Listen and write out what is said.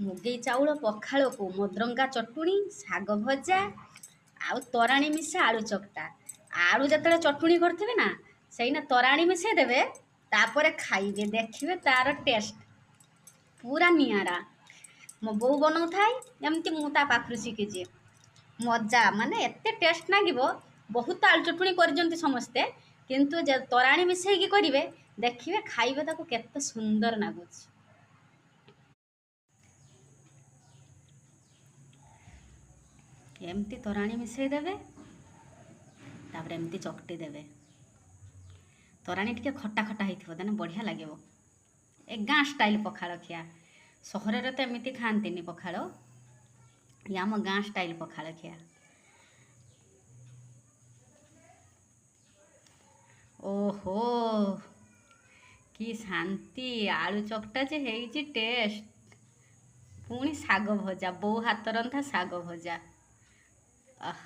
ମୁଗେଇ ଚାଉଳ ପଖାଳକୁ ମଦରଙ୍ଗା ଚଟୁଣି, ଶାଗ ଭଜା ଆଉ ତରାଣି ମିଶା ଆଳୁ ଚକଟା। ଆଳୁ ଯେତେବେଳେ ଚଟୁଣି କରିଥିବେ ନା ସେଇନା ତରାଣି ମିଶାଇ ଦେବେ, ତାପରେ ଖାଇବେ, ଦେଖିବେ ତାର ଟେଷ୍ଟ ପୁରା ନିଆରା। ମୋ ବୋଉ ବନଉଥାଏ ଏମିତି, ମୁଁ ତା ପାଖରୁ ଶିଖିଛି। ମଜା ମାନେ ଏତେ ଟେଷ୍ଟ ଲାଗିବ। ବହୁତ ଆଳୁ ଚଟୁଣି କରିଛନ୍ତି ସମସ୍ତେ, କିନ୍ତୁ ଯେ ତରାଣି ମିଶାଇକି କରିବେ ଦେଖିବେ, ଖାଇବେ ତାକୁ କେତେ ସୁନ୍ଦର ଲାଗୁଛି। ଏମିତି ତରାଣି ମିଶାଇ ଦେବେ, ତାପରେ ଏମିତି ଚକଟି ଦେବେ। ତରାଣି ଟିକେ ଖଟା ଖଟା ହେଇଥିବ, ଦେନେ ବଢ଼ିଆ ଲାଗିବ। ଏ ଗାଁ ଷ୍ଟାଇଲ ପଖାଳ ଖିଆ। ସହରରେ ତ ଏମିତି ଖାଆନ୍ତିନି ପଖାଳ, ଇଏ ଆମ ଗାଁ ଷ୍ଟାଇଲ ପଖାଳ ଖିଆ। ଓହୋ, କି ଶାନ୍ତି! ଆଳୁ ଚକଟା ଯେ ହେଇଛି ଟେଷ୍ଟ। ପୁଣି ଶାଗ ଭଜା, ବୋଉ ହାତ ରନ୍ଧା ଶାଗ ଭଜା। ଆଃ!